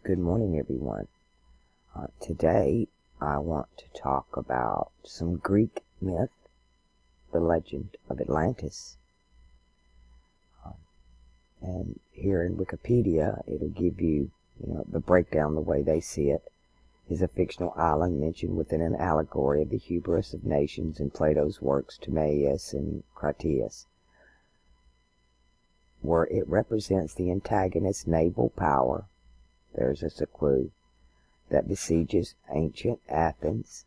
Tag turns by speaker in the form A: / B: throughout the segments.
A: Good morning, everyone. Today, I want to talk about some Greek myth, the legend of Atlantis. And here in Wikipedia, it'll give you, the breakdown the way they see it. Is a fictional island mentioned within an allegory of the hubris of nations in Plato's works Timaeus and Critias, where it represents the antagonist naval power. There's a clue that besieges ancient Athens,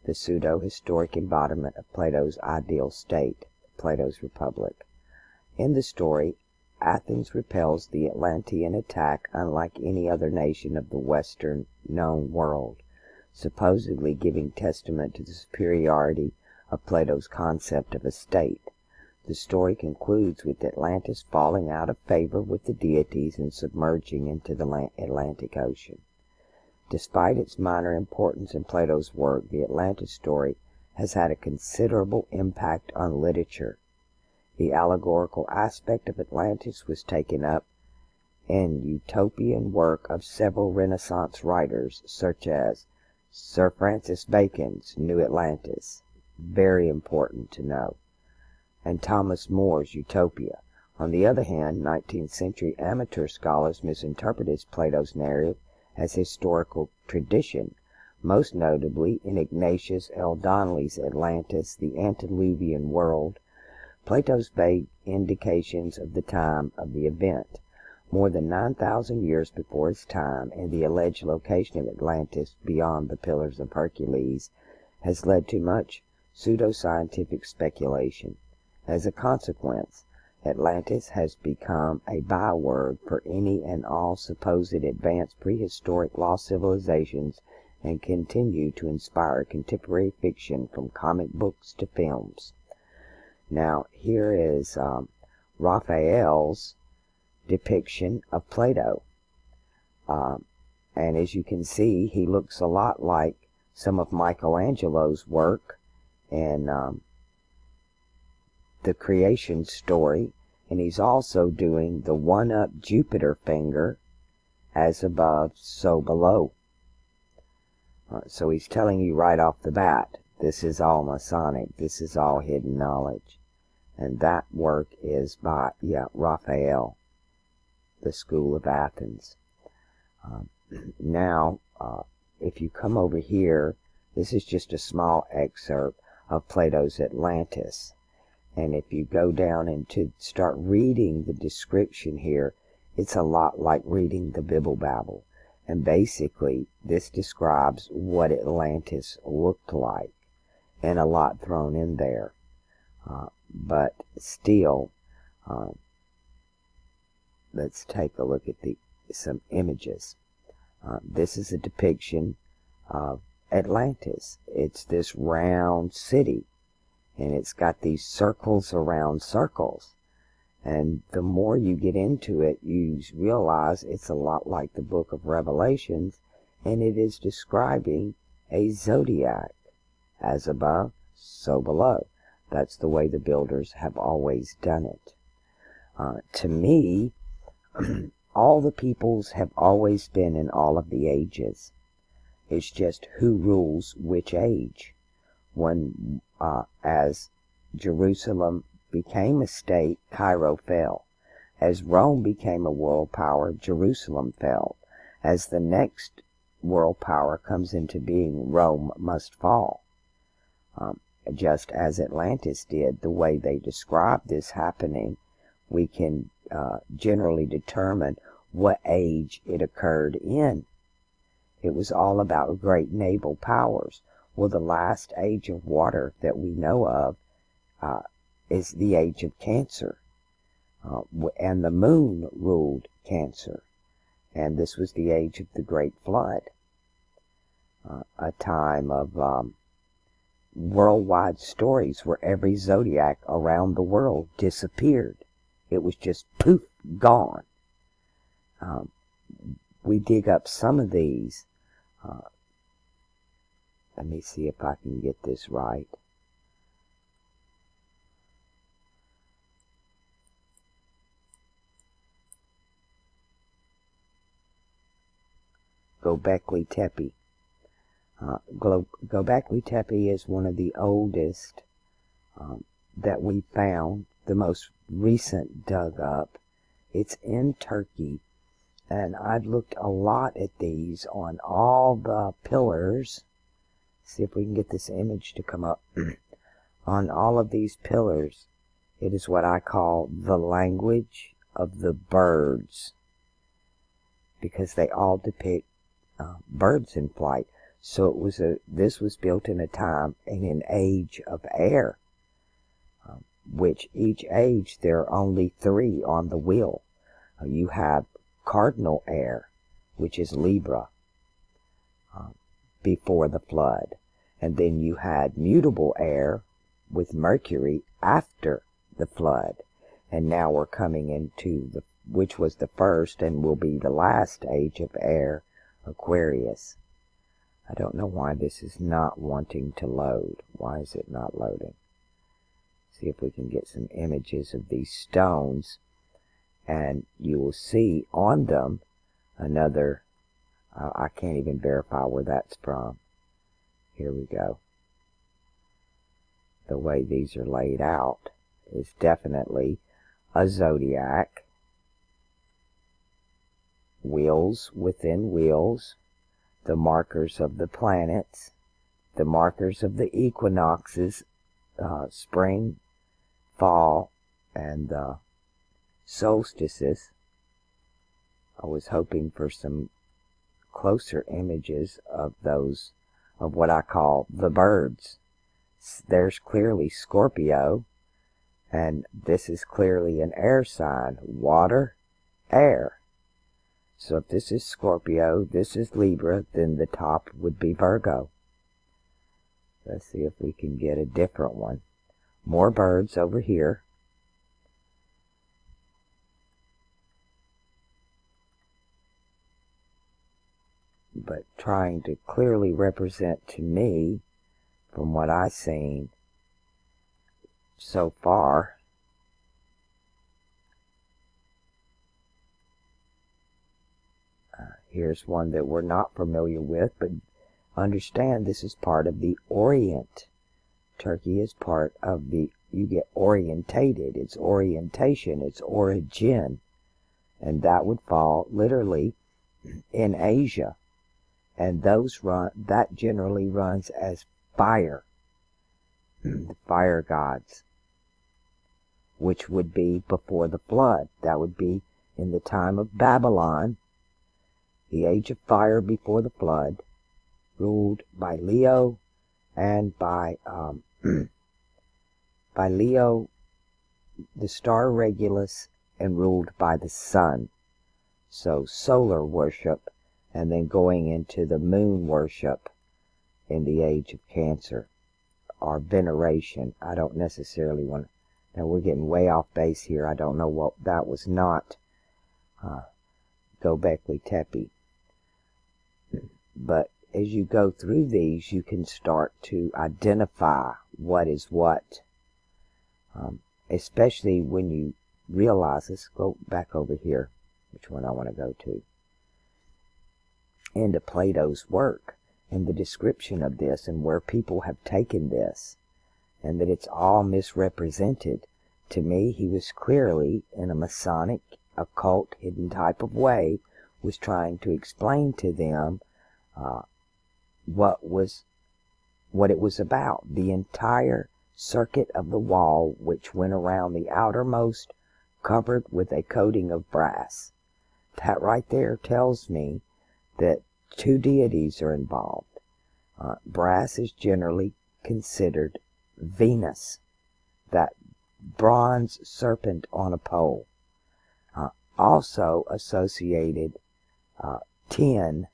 A: the pseudo-historic embodiment of Plato's ideal state, Plato's republic. In the story, Athens repels the Atlantean attack unlike any other nation of the Western known world, supposedly giving testament to the superiority of Plato's concept of a state. The story concludes with Atlantis falling out of favor with the deities and submerging into the Atlantic Ocean. Despite its minor importance in Plato's work, the Atlantis story has had a considerable impact on literature. The allegorical aspect of Atlantis was taken up in utopian work of several Renaissance writers, such as Sir Francis Bacon's New Atlantis, very important to know, and Thomas More's Utopia. On the other hand, 19th century amateur scholars misinterpreted Plato's narrative as historical tradition, most notably in Ignatius L. Donnelly's Atlantis, the Antediluvian World. Plato's vague indications of the time of the event, more than 9,000 years before his time, and the alleged location of Atlantis beyond the Pillars of Hercules, has led to much pseudoscientific speculation. As a consequence, Atlantis has become a byword for any and all supposed advanced prehistoric lost civilizations and continue to inspire contemporary fiction from comic books to films. Now, here is Raphael's depiction of Plato. And as you can see, he looks a lot like some of Michelangelo's work and the creation story. And he's also doing the one-up Jupiter finger, as above, so below. So he's telling you right off the bat, this is all Masonic, this is all hidden knowledge. And that work is by, Raphael, the School of Athens. Now, if you come over here, this is just a small excerpt of Plato's Atlantis. And if you go down and to start reading the description here, it's a lot like reading the Bibble-Babble. And basically, this describes what Atlantis looked like, and a lot thrown in there. But still, let's take a look at some images. This is a depiction of Atlantis. It's this round city, and it's got these circles around circles. And the more you get into it, you realize it's a lot like the book of Revelations, and it is describing a zodiac, as above, so below. That's the way the builders have always done it. To me, all the peoples have always been in all of the ages. It's just who rules which age. When, as Jerusalem became a state, Cairo fell. As Rome became a world power, Jerusalem fell. As the next world power comes into being, Rome must fall. Just as Atlantis did, the way they describe this happening, we can generally determine what age it occurred in. It was all about great naval powers. Well, the last age of water that we know of is the age of Cancer. And the moon ruled Cancer. And this was the age of the Great Flood. A time of worldwide stories where every zodiac around the world disappeared. It was just poof, gone. We dig up some of these. Let me see if I can get this right. Gobekli Tepe. Gobekli Tepe is one of the oldest that we found, the most recent dug up. It's in Turkey, and I've looked a lot at these on all the pillars. See if we can get this image to come up. On all of these pillars, it is what I call the language of the birds, because they all depict birds in flight. So this was built in a time in an age of air, which each age there are only 3 on the wheel. You have cardinal air, which is Libra, before the flood, and then you had mutable air with Mercury after the flood, and now we're coming into which was the first and will be the last age of air, Aquarius. I don't know why this is not wanting to load. Why is it not loading? See if we can get some images of these stones, and you will see on them another, I can't even verify where that's from. Here we go. The way these are laid out is definitely a zodiac. Wheels within wheels. The markers of the planets. The markers of the equinoxes. Spring, fall, and solstices. I was hoping for some closer images of those, of what I call the birds. There's clearly Scorpio, and this is clearly an air sign. Water, air. So if this is Scorpio, this is Libra, then the top would be Virgo. Let's see if we can get a different one. More birds over here. But trying to clearly represent to me, from what I've seen so far, here's one that we're not familiar with, but understand this is part of the Orient. Turkey is part of the, you get orientated, it's orientation, it's origin, and that would fall literally in Asia. And that generally runs as fire, the fire gods, which would be before the flood. That would be in the time of Babylon, the age of fire before the flood, ruled by Leo and by Leo, the star Regulus, and ruled by the sun. So solar worship, and then going into the moon worship in the age of Cancer, or veneration. I don't necessarily want to, now we're getting way off base here. I don't know what, that was not Gobekli Tepe. But as you go through these, you can start to identify what is what. Especially when you realize, let's go back over here, which one I want to go to, into Plato's work and the description of this and where people have taken this, and that it's all misrepresented. To me, he was clearly, in a Masonic, occult, hidden type of way, was trying to explain to them what it was about. The entire circuit of the wall, which went around the outermost, covered with a coating of brass. That right there tells me that 2 deities are involved. Brass is generally considered Venus, that bronze serpent on a pole. Also associated tin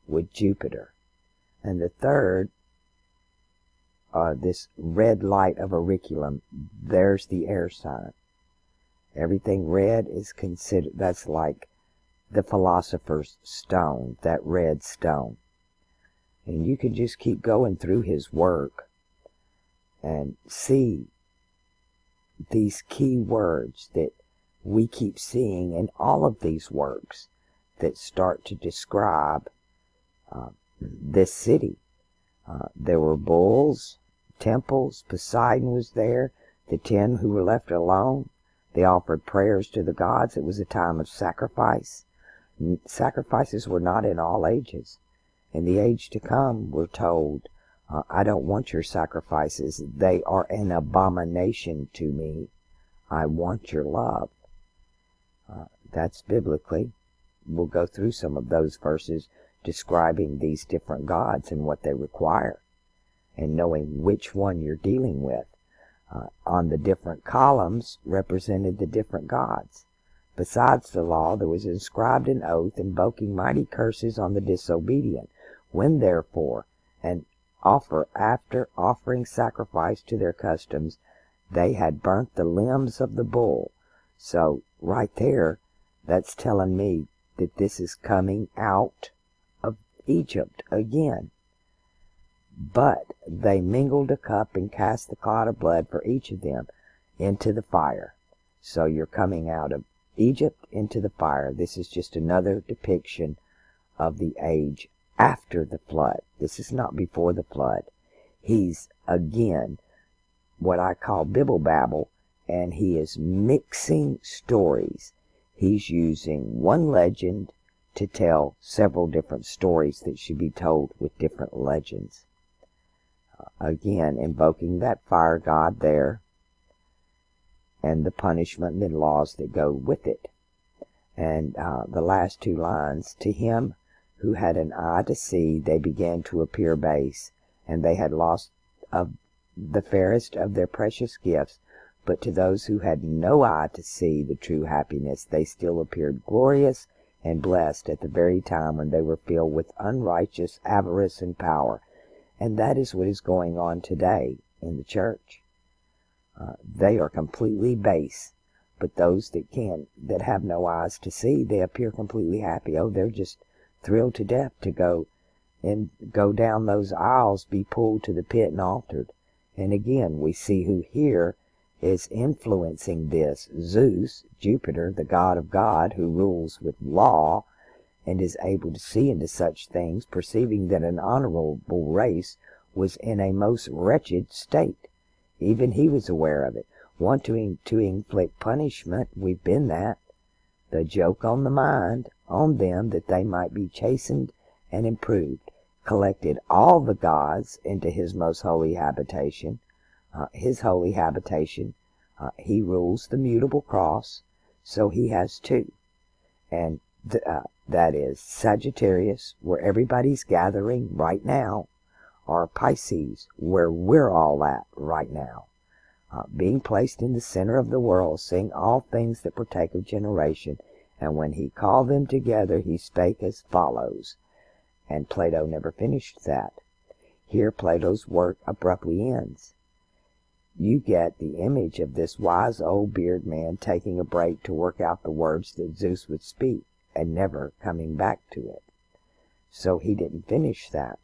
A: with Jupiter. And the third, this red light of auriculum, there's the air sign. Everything red is considered, that's like the philosopher's stone, that red stone. And you can just keep going through his work and see these key words that we keep seeing in all of these works that start to describe this city. There were bulls, temples, Poseidon was there, the 10 who were left alone. They offered prayers to the gods. It was a time of sacrifice. Sacrifices were not in all ages. In the age to come, we're told, I don't want your sacrifices. They are an abomination to me. I want your love. That's biblically. We'll go through some of those verses describing these different gods and what they require, and knowing which one you're dealing with. On the different columns represented the different gods. Besides the law, there was inscribed an oath invoking mighty curses on the disobedient. When therefore, and after offering sacrifice to their customs, they had burnt the limbs of the bull. So right there, that's telling me that this is coming out of Egypt again. But they mingled a cup and cast the clot of blood for each of them into the fire. So you're coming out of Egypt into the fire. This is just another depiction of the age after the flood. This is not before the flood. He's, again, what I call Bibble Babble, and he is mixing stories. He's using one legend to tell several different stories that should be told with different legends. Again, invoking that fire god there, and the punishment and laws that go with it. And the last 2 lines, to him who had an eye to see, they began to appear base, and they had lost of the fairest of their precious gifts. But to those who had no eye to see the true happiness, they still appeared glorious and blessed at the very time when they were filled with unrighteous avarice and power. And that is what is going on today in the church. They are completely base, but those that have no eyes to see, they appear completely happy. Oh, they're just thrilled to death to go down those aisles, be pulled to the pit and altered. And again, we see who here is influencing this. Zeus, Jupiter, the god of God, who rules with law and is able to see into such things, perceiving that an honorable race was in a most wretched state. Even he was aware of it, wanting to inflict punishment. We've been that. The joke on the mind, on them, that they might be chastened and improved, collected all the gods into his most holy habitation. His holy habitation, he rules the mutable cross, so he has 2. And that is Sagittarius, where everybody's gathering right now, or Pisces, where we're all at right now, being placed in the center of the world, seeing all things that partake of generation. And when he called them together, he spake as follows. And Plato never finished that. Here Plato's work abruptly ends. You get the image of this wise old beard man taking a break to work out the words that Zeus would speak, and never coming back to it. So he didn't finish that.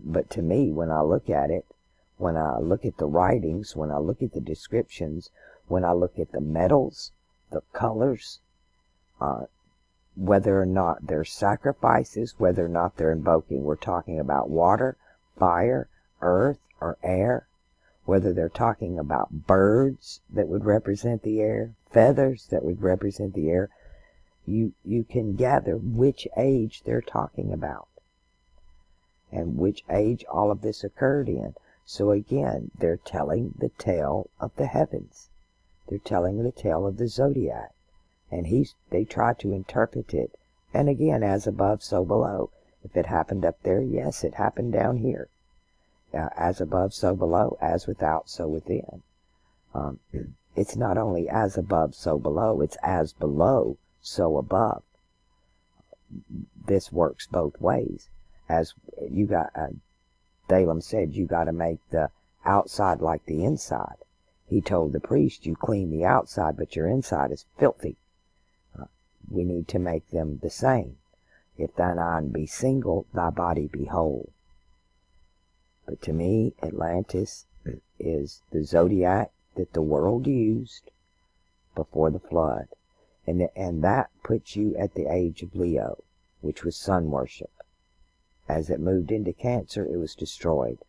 A: But to me, when I look at it, when I look at the writings, when I look at the descriptions, when I look at the metals, the colors, whether or not they're sacrifices, whether or not they're invoking, we're talking about water, fire, earth, or air, whether they're talking about birds that would represent the air, feathers that would represent the air, you can gather which age they're talking about and which age all of this occurred in. So again, they're telling the tale of the heavens. They're telling the tale of the zodiac. And they try to interpret it. And again, as above, so below. If it happened up there, yes, it happened down here. As above, so below. As without, so within. It's not only as above, so below. It's as below, so above. This works both ways. As you got, Balaam said, you got to make the outside like the inside. He told the priest, you clean the outside, but your inside is filthy. We need to make them the same. If thine eye be single, thy body be whole. But to me, Atlantis is the zodiac that the world used before the flood. And that puts you at the age of Leo, which was sun worship. as it moved into Cancer, it was destroyed.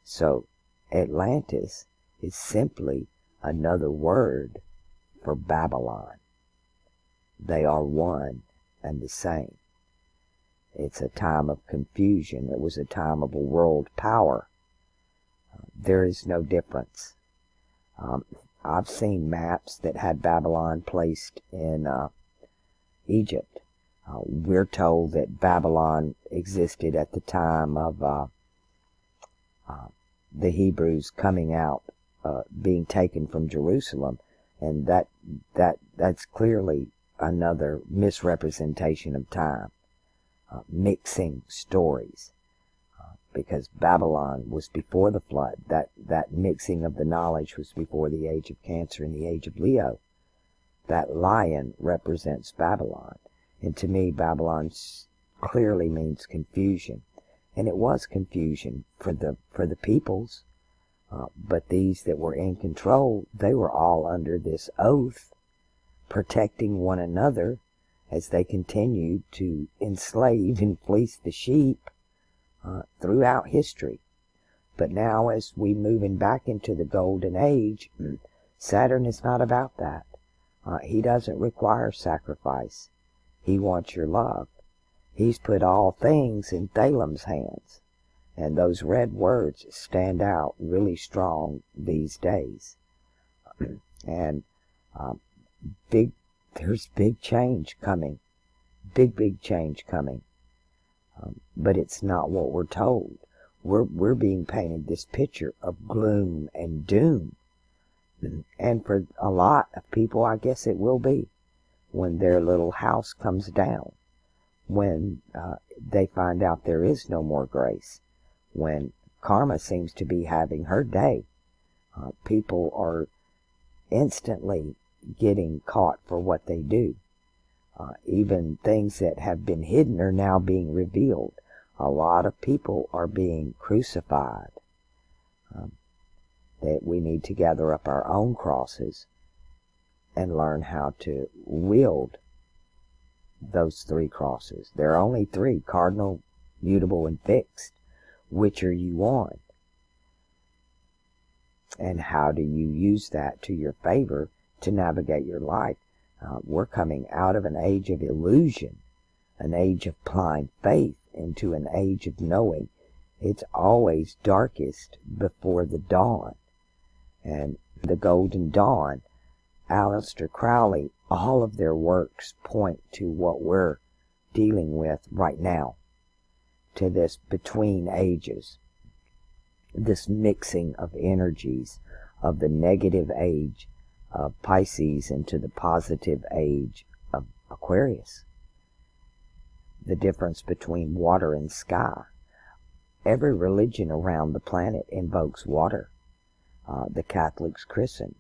A: So Atlantis is simply another word for Babylon. They are one and the same. It's a time of confusion. It was a time of a world power. There is no difference. I've seen maps that had Babylon placed in Egypt. We're told that Babylon existed at the time of the Hebrews coming out, being taken from Jerusalem, and that's clearly another misrepresentation of time, mixing stories, because Babylon was before the flood. That mixing of the knowledge was before the age of Cancer and the age of Leo. That lion represents Babylon. And to me, Babylon clearly means confusion. And it was confusion for the peoples. But these that were in control, they were all under this oath, protecting one another as they continued to enslave and fleece the sheep throughout history. But now, as we moving back into the golden age, Saturn is not about that. He doesn't require sacrifice. He wants your love. He's put all things in Thalem's hands. And those red words stand out really strong these days. And there's big change coming. Big change coming. But it's not what we're told. We're being painted this picture of gloom and doom. And for a lot of people, I guess it will be, when their little house comes down, when they find out there is no more grace, when karma seems to be having her day. People are instantly getting caught for what they do. Even things that have been hidden are now being revealed. A lot of people are being crucified. That we need to gather up our own crosses and learn how to wield those three crosses. There are only three: cardinal, mutable, and fixed. Which are you on? And how do you use that to your favor to navigate your life? We're coming out of an age of illusion, an age of blind faith, into an age of knowing. It's always darkest before the dawn. And the Golden Dawn, Aleister Crowley, all of their works point to what we're dealing with right now, to this between ages, this mixing of energies of the negative age of Pisces into the positive age of Aquarius. The difference between water and sky. Every religion around the planet invokes water. The Catholics christen.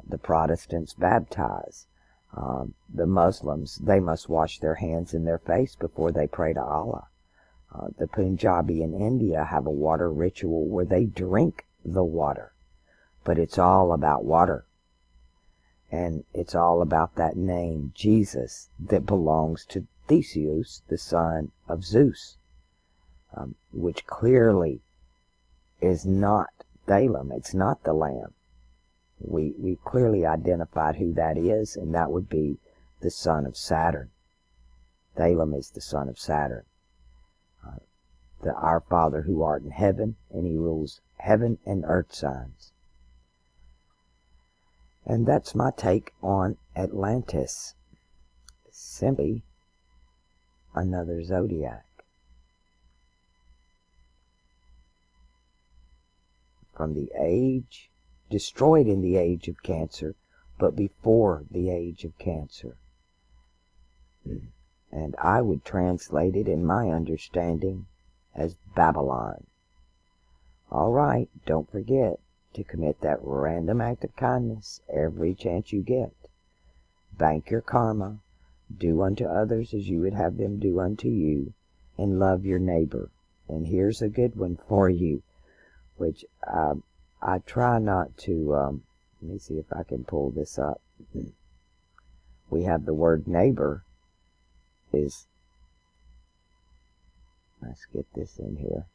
A: The Protestants baptize. The Muslims, they must wash their hands and their face before they pray to Allah. The Punjabi in India have a water ritual where they drink the water. But it's all about water. And it's all about that name, Jesus, that belongs to Theseus, the son of Zeus, which clearly is not Thalem. It's not the lamb. We clearly identified who that is, and that would be the son of Saturn. Thalem is the son of Saturn. Our Father who art in heaven, and he rules heaven and earth signs. And that's my take on Atlantis. Simply another zodiac. From the age, destroyed in the age of Cancer, but before the age of Cancer. And I would translate it, in my understanding, as Babylon. All right, don't forget to commit that random act of kindness every chance you get. Bank your karma, do unto others as you would have them do unto you, and love your neighbor. And here's a good one for you, which I try not to, let me see if I can pull this up. We have the word neighbor is, Let's get this in here.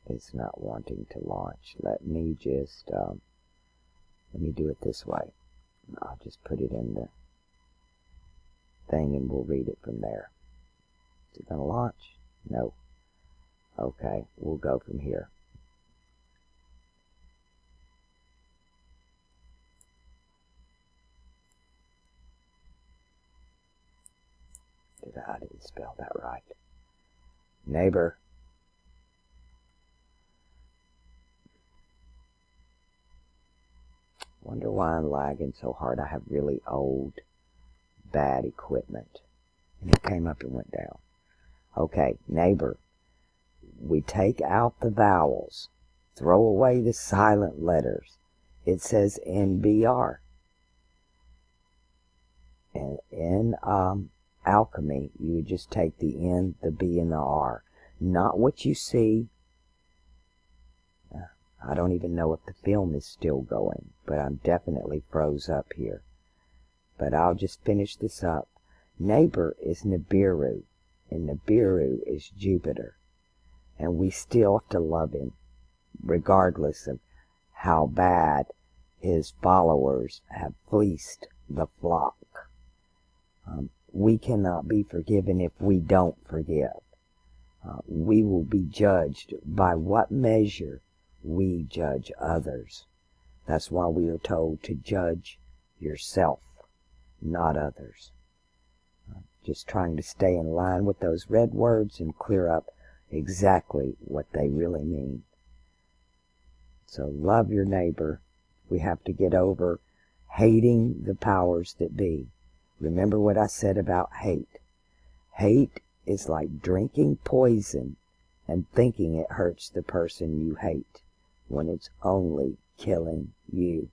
A: It's not wanting to launch. Let me just, let me do it this way. I'll just put it in the thing and we'll read it from there. Is it going to launch? No. Okay, we'll go from here. I didn't spell that right. Neighbor. Wonder why I'm lagging so hard. I have really old, bad equipment. And it came up and went down. Okay, neighbor. We take out the vowels. Throw away the silent letters. It says NBR. And in alchemy, you would just take the N, the B, and the R. Not what you see. I don't even know if the film is still going, but I'm definitely froze up here. But I'll just finish this up. Neighbor is Nibiru, and Nibiru is Jupiter. And we still have to love him, regardless of how bad his followers have fleeced the flock. We cannot be forgiven if we don't forgive. We will be judged by what measure we judge others. That's why we are told to judge yourself, not others. Just trying to stay in line with those red words and clear up exactly what they really mean. So love your neighbor. We have to get over hating the powers that be. Remember what I said about hate. Hate is like drinking poison and thinking it hurts the person you hate when it's only killing you.